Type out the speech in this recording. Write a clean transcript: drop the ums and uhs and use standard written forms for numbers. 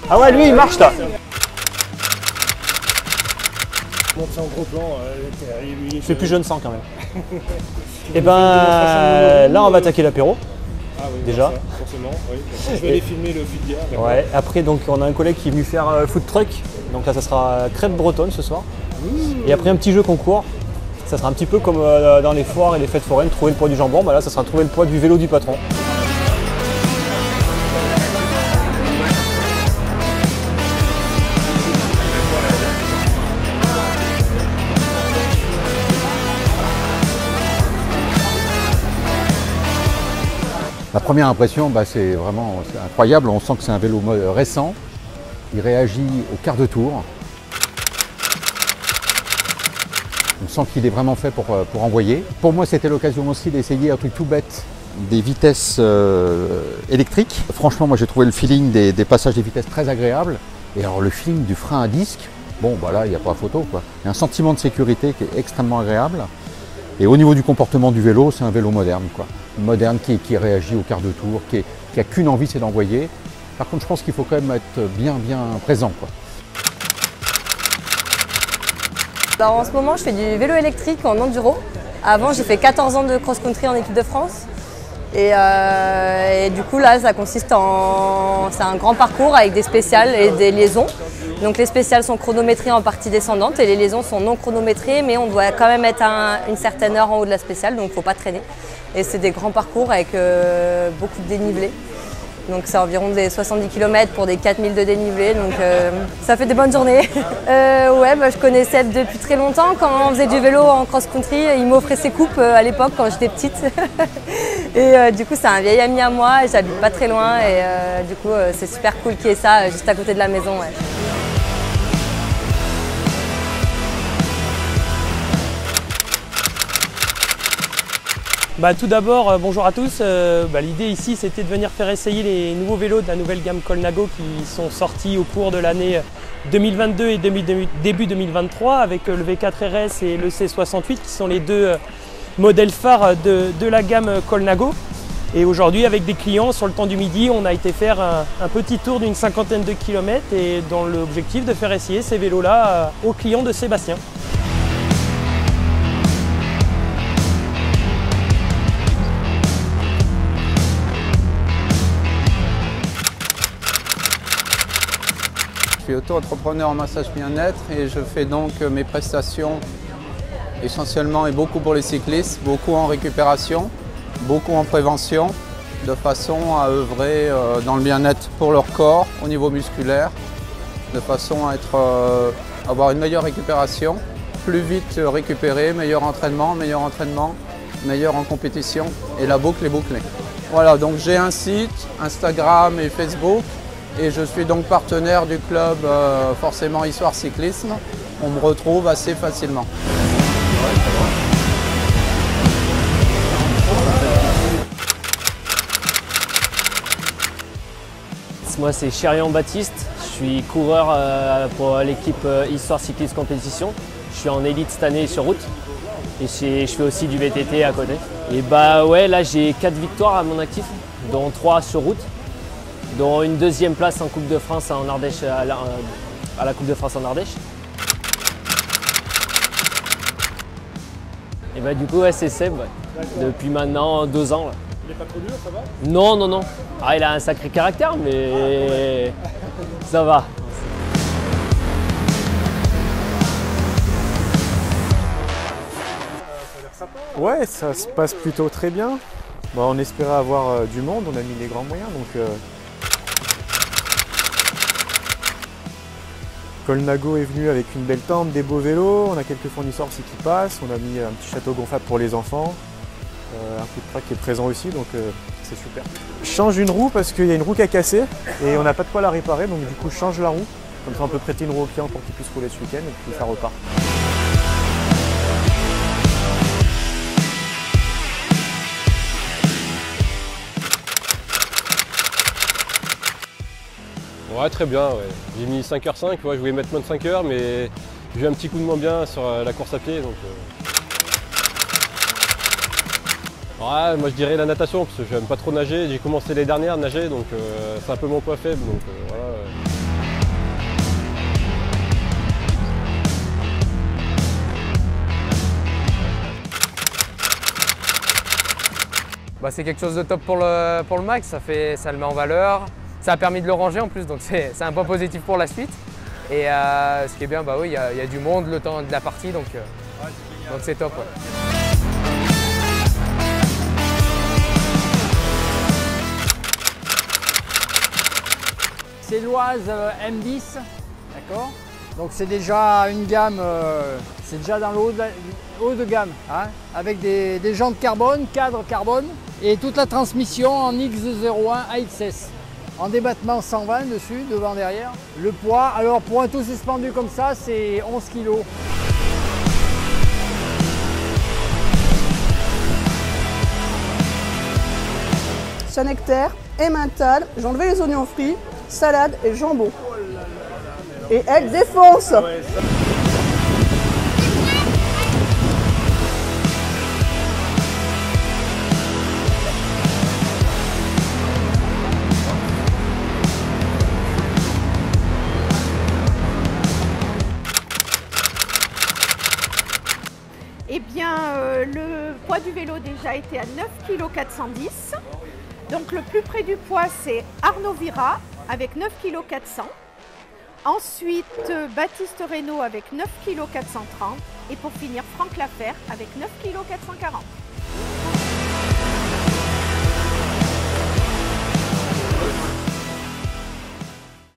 Ah ouais, lui il marche là. Montre ça en gros plan. C'est plus jeune sang quand même. Et ben là on va attaquer l'apéro. Ah oui, déjà. Ça, forcément, oui. Je vais aller filmer le food gear. Ouais, après donc on a un collègue qui est venu faire food truck. Donc là ça sera crêpe bretonne ce soir. Et après un petit jeu concours. Ça sera un petit peu comme dans les foires et les fêtes foraines, trouver le poids du jambon. Bah là ça sera trouver le poids du vélo du patron. La première impression, c'est vraiment incroyable. On sent que c'est un vélo récent. Il réagit au quart de tour. On sent qu'il est vraiment fait pour envoyer. Pour moi, c'était l'occasion aussi d'essayer un truc tout bête, des vitesses électriques. Franchement, moi j'ai trouvé le feeling des passages des vitesses très agréable. Et alors le feeling du frein à disque, bon là il n'y a pas photo quoi. Il y a un sentiment de sécurité qui est extrêmement agréable. Et au niveau du comportement du vélo, c'est un vélo moderne quoi. Moderne qui réagit au quart de tour, qui a qu'une envie, c'est d'envoyer. Par contre, je pense qu'il faut quand même être bien présent quoi. Alors en ce moment, je fais du vélo électrique en enduro. Avant, j'ai fait 14 ans de cross-country en équipe de France. Et du coup, là, ça consiste en... C'est un grand parcours avec des spéciales et des liaisons. Donc les spéciales sont chronométrées en partie descendante et les liaisons sont non chronométrées, mais on doit quand même être à une certaine heure en haut de la spéciale, donc il ne faut pas traîner. Et c'est des grands parcours avec beaucoup de dénivelé. Donc c'est environ des 70 km pour des 4000 de dénivelé, donc ça fait des bonnes journées. Ouais, je connais Seb depuis très longtemps. Quand on faisait du vélo en cross-country, il m'offrait ses coupes à l'époque quand j'étais petite. Et du coup c'est un vieil ami à moi, j'habite pas très loin et du coup c'est super cool qu'il y ait ça juste à côté de la maison. Ouais. Tout d'abord, bonjour à tous. L'idée ici, c'était de venir faire essayer les nouveaux vélos de la nouvelle gamme Colnago qui sont sortis au cours de l'année 2022 et début 2023 avec le V4 RS et le C68 qui sont les deux modèles phares de la gamme Colnago. Et aujourd'hui, avec des clients, sur le temps du midi, on a été faire un petit tour d'une 50aine de kilomètres et dans l'objectif de faire essayer ces vélos-là aux clients de Sébastien. Je suis auto-entrepreneur en massage bien-être et je fais donc mes prestations essentiellement et beaucoup pour les cyclistes, beaucoup en récupération, beaucoup en prévention, de façon à œuvrer dans le bien-être pour leur corps au niveau musculaire, de façon à avoir une meilleure récupération, plus vite récupérer, meilleur entraînement, meilleur en compétition et la boucle est bouclée. Voilà, donc j'ai un site, Instagram et Facebook. Et je suis donc partenaire du club forcément Histoire Cyclisme. On me retrouve assez facilement. Moi c'est Chérian Baptiste, je suis coureur pour l'équipe Histoire Cyclisme Compétition. Je suis en élite cette année sur route et je fais aussi du VTT à côté. Et ouais, là j'ai 4 victoires à mon actif, dont 3 sur route, dont une deuxième place en Coupe de France en Ardèche, à la Coupe de France en Ardèche. Et du coup, ouais, c'est Seb, ouais. Depuis maintenant 2 ans. Là. Il est pas trop dur, ça va? Non, non, non. Ah, il a un sacré caractère, mais ça va. Ouais, ça se passe plutôt très bien. On espérait avoir du monde, on a mis les grands moyens. Donc, Colnago est venu avec une belle tente, des beaux vélos, on a quelques fournisseurs aussi qui passent, on a mis un petit château gonflable pour les enfants, un food truck qui est présent aussi, donc c'est super. Je change une roue parce qu'il y a une roue qui a cassé et on n'a pas de quoi la réparer, donc du coup je change la roue. Comme ça on peut prêter une roue au client pour qu'il puisse rouler ce week-end et puis ça repart. Ouais, très bien, ouais. J'ai mis 5h05, ouais, je voulais mettre moins de 5h, mais j'ai eu un petit coup de moins bien sur la course à pied. Donc, ouais, moi je dirais la natation, parce que j'aime pas trop nager. J'ai commencé les dernières à nager, donc c'est un peu mon point faible. Donc, voilà. c'est quelque chose de top pour le max, ça le met en valeur. Ça a permis de le ranger en plus, donc c'est un point positif pour la suite. Et ce qui est bien, oui, il y a du monde le temps de la partie, donc c'est top. Ouais. C'est l'Oise M10, d'accord? Donc c'est déjà une gamme, c'est déjà dans le haut de gamme, hein, avec des jantes carbone, cadre carbone et toute la transmission en X01 AXS. En débattement 120 dessus, devant, derrière. Le poids, alors pour un tout suspendu comme ça, c'est 11 kg. Chanectaire, emmental, j'ai enlevé les oignons frits, salade et jambon. Et elle défonce. Eh bien, le poids du vélo déjà était à 9,410 kg. Donc le plus près du poids, c'est Arnaud Vira avec 9,400 kg. Ensuite, Baptiste Reynaud avec 9,430 kg. Et pour finir, Franck Lafer avec 9,440 kg.